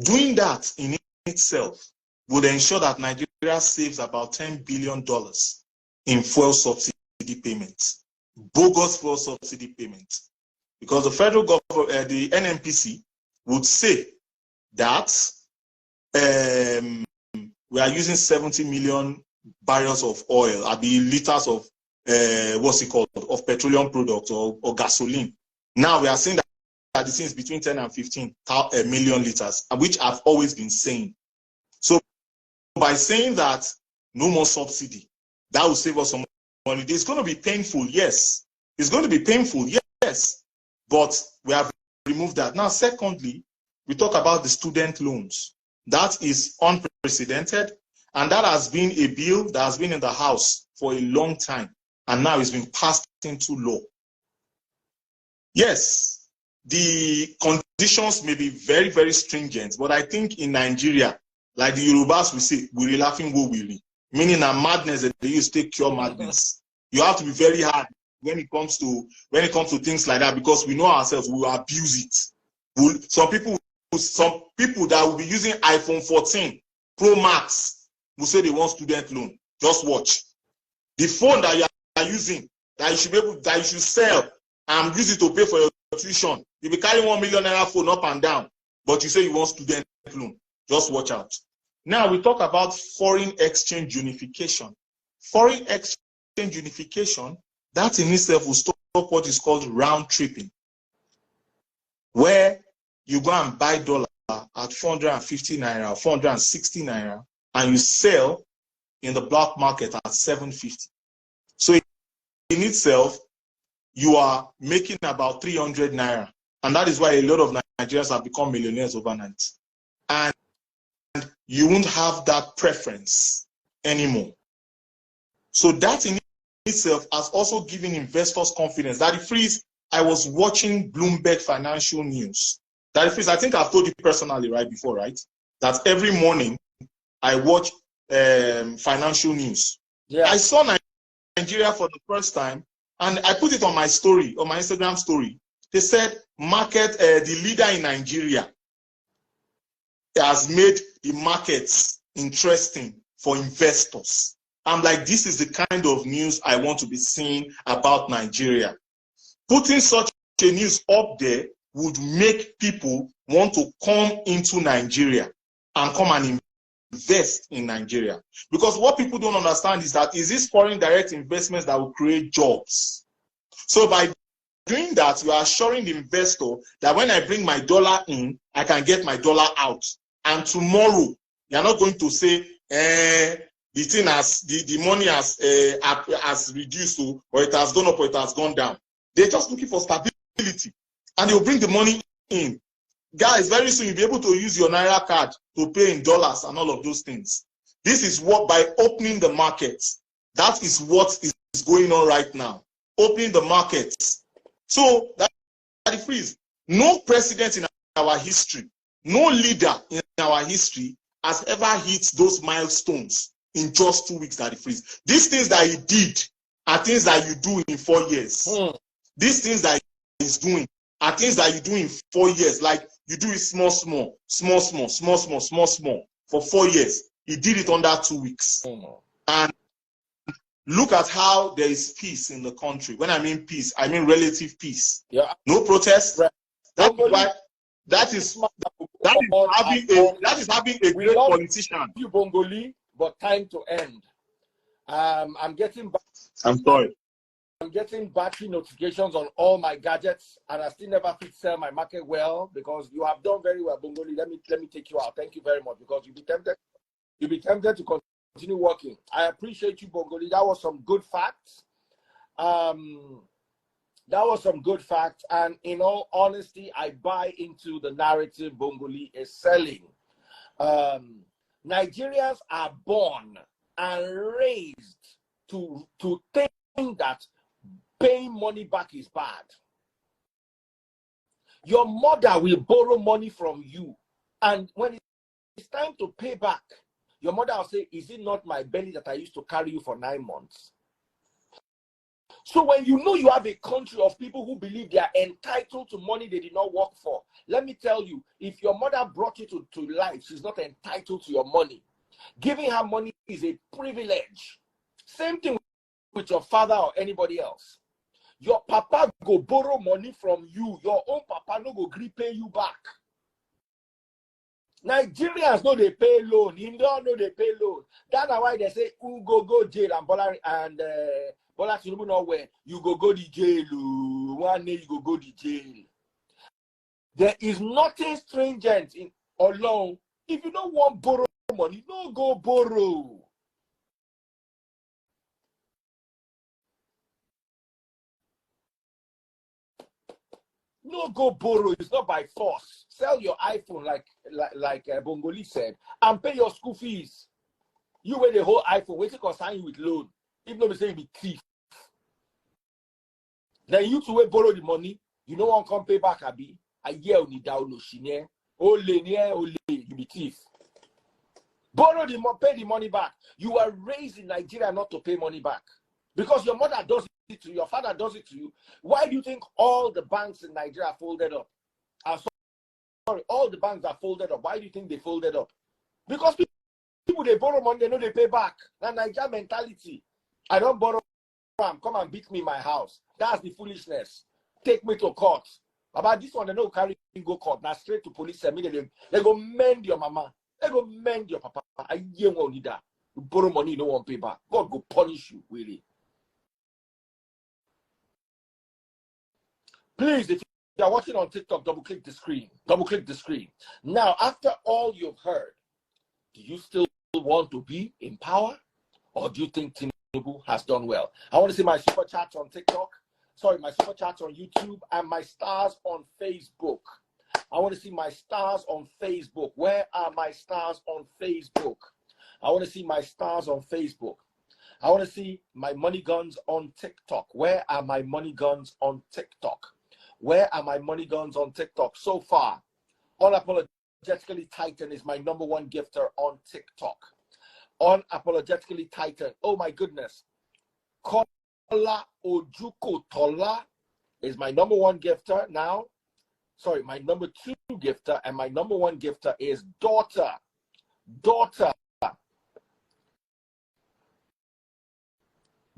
S1: doing that in itself would ensure that Nigeria saves about $10 billion in fuel subsidy payments, bogus fuel subsidy payments, because the federal government, the NNPC, would say that we are using 70 million barrels of oil, liters of what's it called, of petroleum products or gasoline. Now we are saying that the thing is between 10 and 15 million liters, which I've always been saying. So by saying that no more subsidy, that will save us some money. It's going to be painful, yes. It's going to be painful, yes. But we have removed that. Now, secondly, we talk about the student loans. That is unprecedented, and that has been a bill that has been in the House for a long time, and now it's been passed into law. Yes, the conditions may be very, very stringent, but I think in Nigeria, like the Yorubas will say, "We're laughing, we meaning a madness that they use to take cure madness." You have to be very hard when it comes to things like that, because we know ourselves, we will abuse it. Some people that will be using iPhone 14 Pro Max will say they want student loan. Just watch. The phone that you are using, that you should be able, that you should sell and use it to pay for your tuition. You'll be carrying $1 million phone up and down, but you say you want student loan. Just watch out. Now we talk about foreign exchange unification. Foreign exchange unification, that in itself will stop what is called round tripping, where you go and buy dollar at 450 naira, 460 naira, and you sell in the black market at 750. So in itself, you are making about 300 naira. And that is why a lot of Nigerians have become millionaires overnight. And you won't have that preference anymore. So that in itself has also given investors confidence. Daddy Freeze, I was watching Bloomberg Financial News. Daddy Freeze, I think I've told you personally before, right? That every morning I watch financial news. Yeah. I saw Nigeria for the first time, and I put it on my story, on my Instagram story. They said, the leader in Nigeria has made the markets interesting for investors. I'm like, this is the kind of news I want to be seeing about Nigeria. Putting such a news up there would make people want to come into Nigeria and come and invest in Nigeria. Because what people don't understand is that is this foreign direct investments that will create jobs. So by doing that, you are assuring the investor that when I bring my dollar in, I can get my dollar out. And tomorrow, you're not going to say, the thing has, the money has reduced, or it has gone up, or it has gone down. They're just looking for stability. And they'll bring the money in. Guys, very soon you'll be able to use your Naira card to pay in dollars and all of those things. This is what, by opening the markets, that is what is going on right now. Opening the markets. So, Daddy Freeze, no president in our history, no leader in our history has ever hit those milestones in just 2 weeks, Daddy Freeze. These things that he did are things that you do in 4 years. These things that he's doing are things that you do in 4 years. Like you do it small for 4 years. He did it under 2 weeks. And look at how there is peace in the country. When I mean peace, I mean relative peace.
S3: Yeah.
S1: No protest.
S3: Right.
S1: That is having a great politician.
S3: You Bongolee, but time to end. I'm getting battery notifications on all my gadgets, and I still never fit sell my market well because you have done very well, Bongolee. Let me take you out. Thank you very much because you'll be tempted to continue working. I appreciate you, Bongolee. That was some good facts. And in all honesty, I buy into the narrative Bongolee is selling. Nigerians are born and raised to think that paying money back is bad. Your mother will borrow money from you, and when it's time to pay back, your mother will say, "Is it not my belly that I used to carry you for 9 months?" So when you know you have a country of people who believe they are entitled to money they did not work for, let me tell you, if your mother brought you to life, she's not entitled to your money. Giving her money is a privilege. Same thing with your father or anybody else. Your papa go borrow money from you. Your own papa no go gree pay you back. Nigerians know they pay loan. Indians know they pay loan. That's why they say, "Who go jail and Bola Tinubu nowhere. You go the jail. One day you go the jail." There is nothing stringent in alone. If you don't want borrow money, no go borrow. No go borrow. It's not by force. Sell your iPhone like Bongolee said, and pay your school fees. You wear the whole iPhone. Wait to consign you with loan. If nobody say you be thief. Then you two borrow the money. You know one come pay back, Abi. A year only down no shine. Ole, you be thief. Borrow the money, pay the money back. You are raised in Nigeria not to pay money back. Because your mother does it to you, your father does it to you. Why do you think all the banks in Nigeria are folded up? Sorry, all the banks are folded up. Why do you think they folded up? Because people they borrow money, they know they pay back. That Nigeria mentality. I don't borrow, come and beat me in my house. That's the foolishness. Take me to court. About this one, they don't carry you go court. Now straight to police immediately. They go mend your mama. They go mend your papa. I won't need that. You borrow money, you don't want to pay back. God go punish you, really. Please, if you are watching on TikTok, double click the screen. Double click the screen. Now, after all you've heard, do you still want to be in power? Or do you think Tinubu has done well? I want to see my super chats on TikTok. Sorry, my super chats on YouTube and my stars on Facebook. I want to see my stars on Facebook. Where are my stars on Facebook? I want to see my stars on Facebook. I want to see my money guns on TikTok. Where are my money guns on TikTok? Where are my money guns on TikTok? So far, Unapologetically Titan is my #1 gifter on TikTok. Unapologetically Titan. Oh my goodness. Kola Ojuko Tola is my #1 gifter now. Sorry, my #2 gifter, and my #1 gifter is Daughter.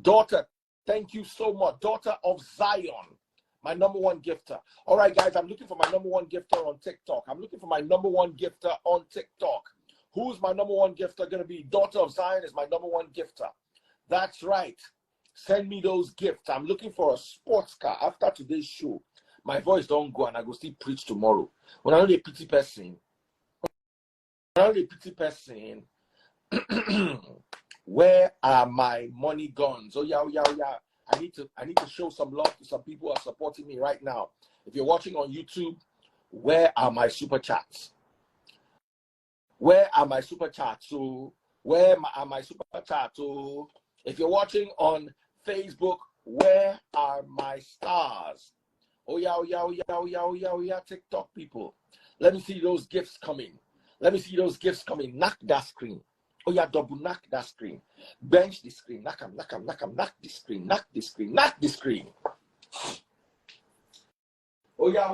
S3: Daughter, thank you so much. Daughter of Zion, my #1 gifter. All right, guys, I'm looking for my #1 gifter on TikTok. I'm looking for my #1 gifter on TikTok. Who's my #1 gifter going to be? Daughter of Zion is my #1 gifter. That's right. Send me those gifts. I'm looking for a sports car after today's show. My voice don't go and I go still preach tomorrow. When I know the pity person, where are my money guns? Oh yeah. I need to show some love to some people who are supporting me right now. If you're watching on YouTube, where are my super chats? Where are my super chats? So where are my super chats? So if you're watching on Facebook, where are my stars? Oh yeah, TikTok people. Let me see those gifts coming. Knock that screen. Oh yeah, double knock that screen. Bench the screen. Knock the screen. Oh yeah,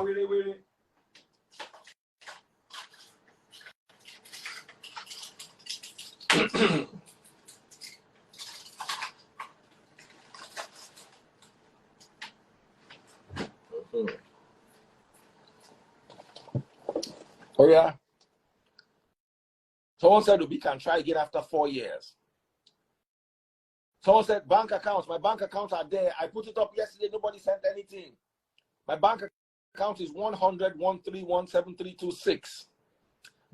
S3: really. Oh, yeah. Someone said Obi can try again after 4 years. Someone said bank accounts. My bank accounts are there. I put it up yesterday. Nobody sent anything. My bank account is 100-131-7326.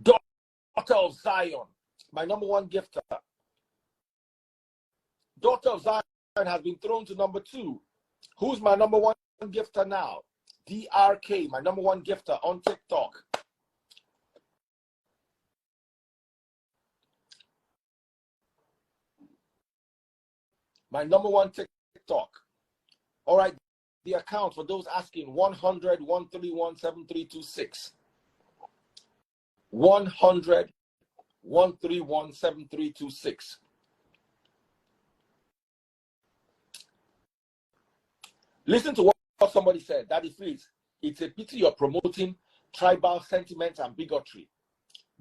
S3: Daughter of Zion, my number one gifter. Daughter of Zion has been thrown to number 2. Who's my number one gifter now? DRK, my number one gifter on TikTok. My number one TikTok. All right, the account for those asking, 100-131-7326. 100-131-7326. Listen to what somebody said. Daddy Freeze, it's a pity you're promoting tribal sentiments and bigotry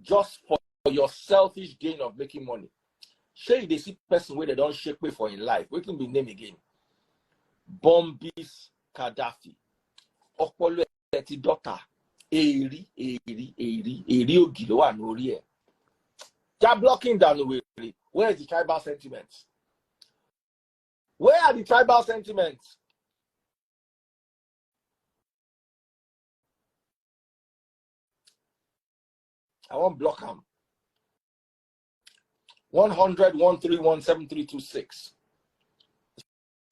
S3: just for your selfish gain of making money. Sure, they see person where they don't shake way for in life. We can be named again. Bombis Gaddafi. Okpolo eti daughter. Eri ogilo anori. They're blocking down the way. Where is the tribal sentiments? Where are the tribal sentiments? I want block them. 100-131-7326.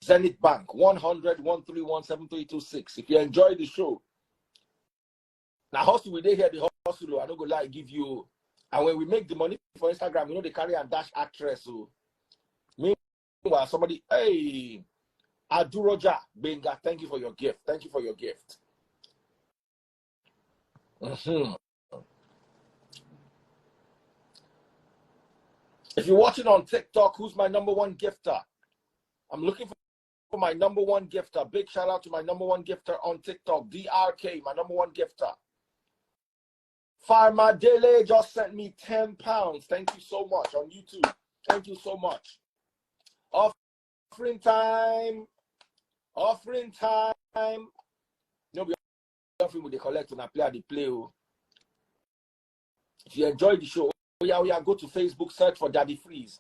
S3: Zenith Bank, 100-131-7326. If you enjoy the show, now hustle we dey here, the hustle, I don't go lie, give you. And when we make the money for Instagram, you know they carry and dash actress. So meanwhile, somebody, hey, Aduroja Benga, thank you for your gift. Thank you for your gift. If you're watching on TikTok, who's my number one gifter? I'm looking for my number one gifter. Big shout out to my number one gifter on TikTok, DRK, my number one gifter. Farmer Dele just sent me 10 pounds. Thank you so much on YouTube. Thank you so much. Offering time. Offering time. No, we offering with the collect and I play at the play. If you enjoyed the show, go to Facebook, search for Daddy Freeze.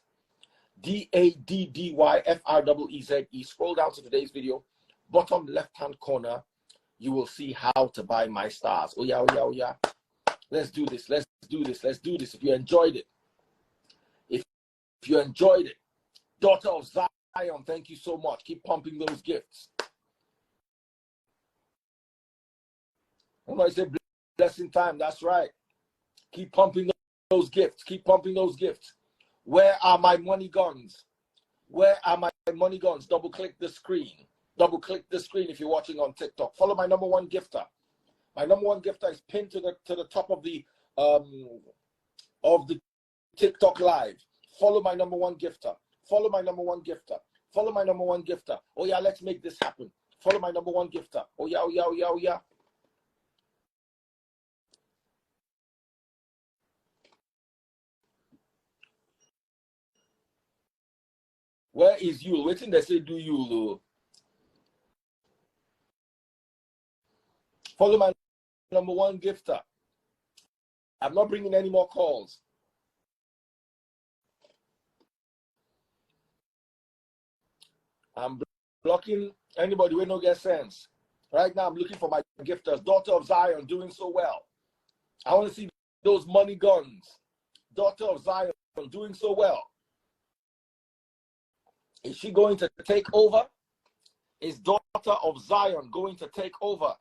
S3: DADDYFREEZE. Scroll down to today's video. Bottom left-hand corner, you will see how to buy my stars. Oh yeah. Let's do this. Let's do this. Let's do this. If you enjoyed it. If you enjoyed it. Daughter of Zion, thank you so much. Keep pumping those gifts. I say blessing time. That's right. Keep pumping those gifts. Keep pumping those gifts. Where are my money guns? Where are my money guns? Double click the screen. Double click the screen if you're watching on TikTok. Follow my number one gifter. My number one gifter is pinned to the top of the TikTok live. Follow my number one gifter. Follow my number one gifter. Follow my number one gifter. Oh yeah, let's make this happen. Follow my number one gifter. Oh yeah. Where is you? Waiting they say do you? Follow my number one gifter. I'm not bringing any more calls. I'm blocking anybody who don't get sense. Right now, I'm looking for my gifters. Daughter of Zion doing so well. I want to see those money guns. Daughter of Zion doing so well. Is she going to take over? Is Daughter of Zion going to take over?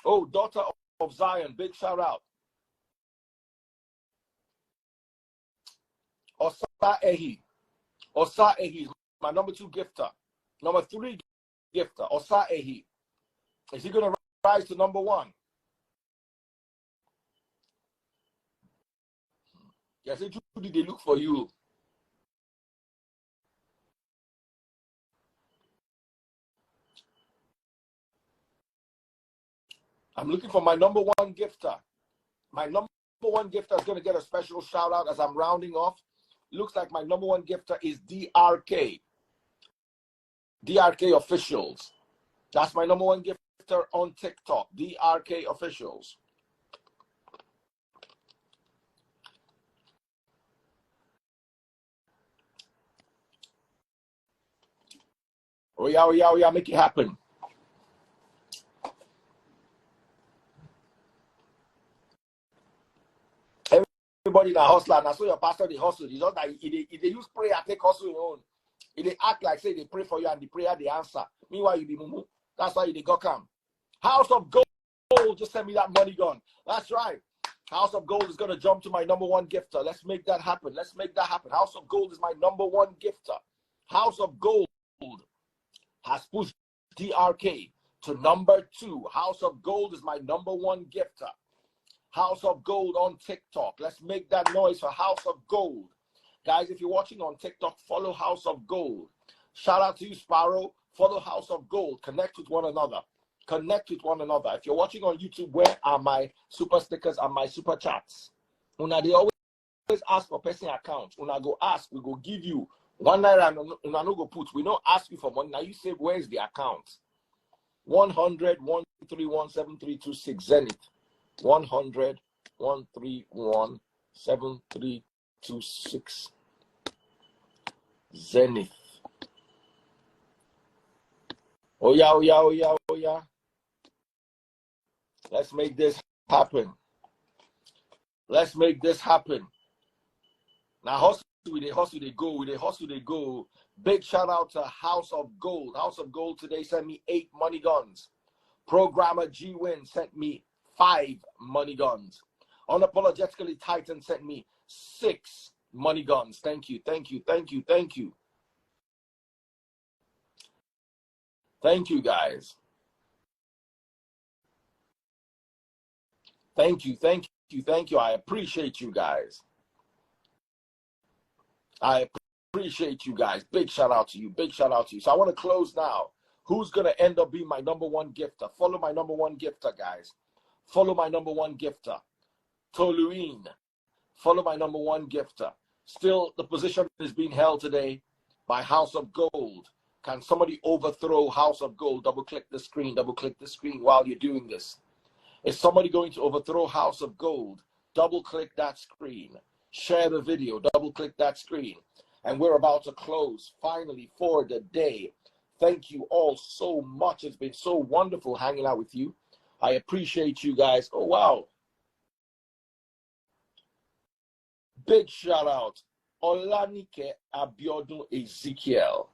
S3: Oh, Daughter of Zion, big shout out. Osa Ehi. Osa Ehi is my number 2 gifter. Number 3 gifter, Osa Ehi. Is he going to rise to number 1? Yes, Judy, they look for you. I'm looking for my number 1 gifter. My number 1 gifter is going to get a special shout out as I'm rounding off. Looks like my number 1 gifter is DRK. DRK officials. That's my number 1 gifter Twitter, on TikTok, DRK Officials. Oh yeah, make it happen. Everybody that hustler, and I saw your pastor, they hustle. It's not that they use prayer, take hustle your own. If they act like say they pray for you and the prayer they answer. Meanwhile, you be mumu. That's why they go come. House of Gold, just send me that money gun. That's right. House of Gold is gonna jump to my #1 gifter. Let's make that happen. Let's make that happen. House of Gold is my #1 gifter. House of Gold has pushed DRK to #2. House of Gold is my #1 gifter. House of Gold on TikTok. Let's make that noise for House of Gold. Guys, if you're watching on TikTok, follow House of Gold. Shout out to you, Sparrow. Follow House of Gold. Connect with one another. Connect with one another. If you're watching on YouTube, where are my super stickers and my super chats? Una, they always ask for personal account. Una go ask, we go give you ₦1 and una no go put. We don't ask you for money. Now you say, where's the account? 100-131-7326 Zenith. 100-131-7326 Zenith. Oh yeah. Let's make this happen. Let's make this happen. Now hustle, they go. Big shout out to House of Gold. House of Gold today sent me 8 money guns. Programmer G-Win sent me 5 money guns. Unapologetically Titan sent me 6 money guns. Thank you. Thank you, guys. Thank you. I appreciate you guys. Big shout out to you. So I want to close now. Who's going to end up being my #1 gifter? Follow my #1 gifter, guys. Follow my #1 gifter. Toluin. Follow my #1 gifter. Still, the position is being held today by House of Gold. Can somebody overthrow House of Gold? Double click the screen while you're doing this. Is somebody going to overthrow House of Gold? Double click that screen. Share the video, double click that screen. And we're about to close finally for the day. Thank you all so much. It's been so wonderful hanging out with you. I appreciate you guys. Oh, wow. Big shout out. Olanike Abiodun Ezekiel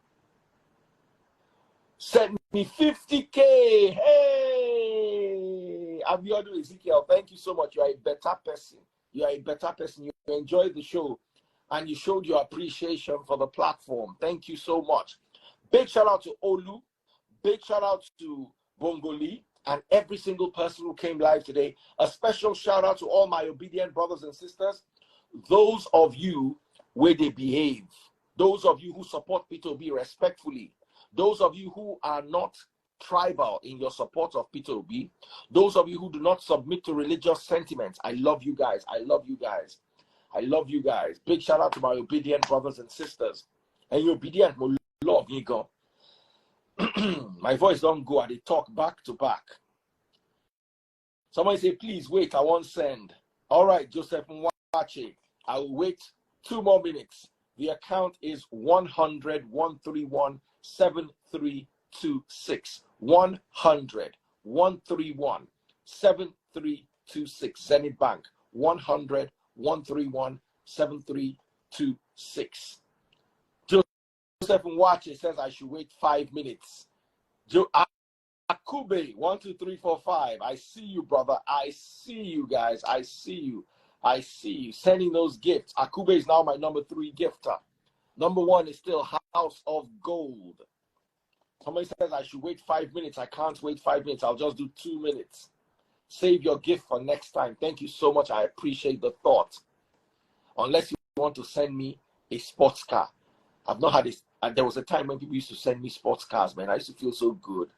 S3: sent me 50K. Hey, Abiodun Ezekiel, thank you so much. You are a better person. You enjoyed the show and you showed your appreciation for the platform. Thank you so much. Big shout out to Olu. Big shout out to Bongolee and every single person who came live today. A special shout out to all my obedient brothers and sisters. Those of you where they behave. Those of you who support P2B respectfully. Those of you who are not tribal in your support of P2B. Those of you who do not submit to religious sentiments. I love you guys. Big shout out to my obedient brothers and sisters. And you obedient, love you go. My voice don't go. I talk back to back. Somebody say, please wait. I won't send. All right, Joseph Mwache. I will wait 2 more minutes. The account is 100-131-7326. 100-131-7326. Zenith Bank. 100-131-7326. Joseph Mwache says I should wait 5 minutes. Akube 12345. I see you, brother. I see you guys. I see you sending those gifts. Akube is now my #3 gifter. #1 is still House of Gold. Somebody says I should wait 5 minutes. I can't wait 5 minutes. I'll just do 2 minutes. Save your gift for next time. Thank you so much. I appreciate the thought. Unless you want to send me a sports car. I've not had this. And there was a time when people used to send me sports cars, man. I used to feel so good.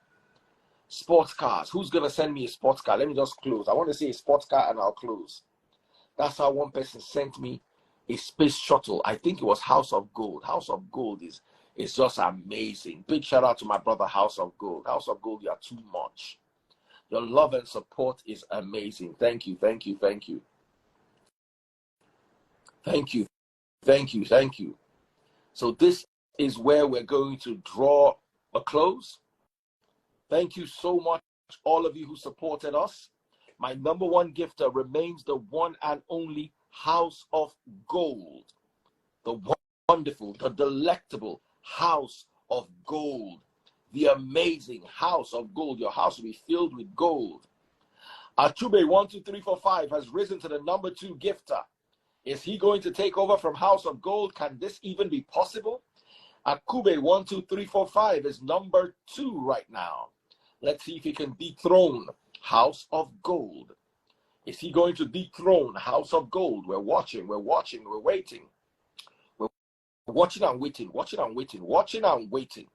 S3: Sports cars. Who's going to send me a sports car? Let me just close. I want to say a sports car and I'll close. That's how one person sent me a space shuttle. I think it was House of Gold. House of Gold is just amazing. Big shout out to my brother House of Gold. House of Gold, you are too much. Your love and support is amazing. Thank you, thank you, thank you. Thank you, thank you, thank you. So this is where we're going to draw a close. Thank you so much, all of you who supported us. My number one gifter remains the one and only House of Gold. The wonderful, the delectable House of Gold. The amazing House of Gold. Your house will be filled with gold. Achube12345 has risen to the number 2 gifter. Is he going to take over from House of Gold? Can this even be possible? Akube12345 is number 2 right now. Let's see if he can dethrone House of Gold. Is he going to dethrone House of Gold? We're watching, we're waiting. We're watching and waiting, watching and waiting.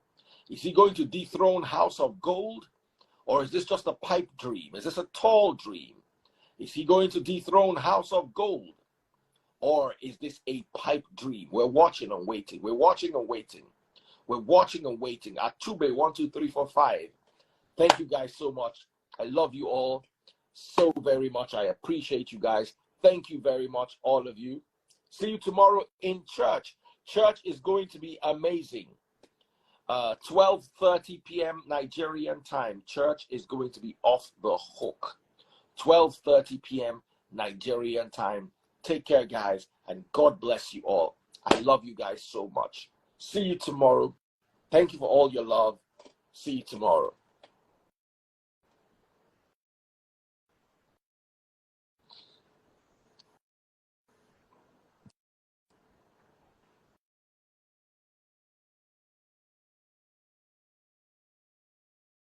S3: Is he going to dethrone House of Gold? Or is this just a pipe dream? Is this a tall dream? Is he going to dethrone House of Gold? Or is this a pipe dream? We're watching and waiting. We're watching and waiting. We're watching and waiting. Atube12345. Thank you guys so much. I love you all so very much. I appreciate you guys. Thank you very much, all of you. See you tomorrow in church. Church is going to be amazing. 12:30 p.m. Nigerian time. Church is going to be off the hook. 12:30 p.m. Nigerian time. Take care, guys, and God bless you all. I love you guys so much. See you tomorrow. Thank you for all your love. See you tomorrow.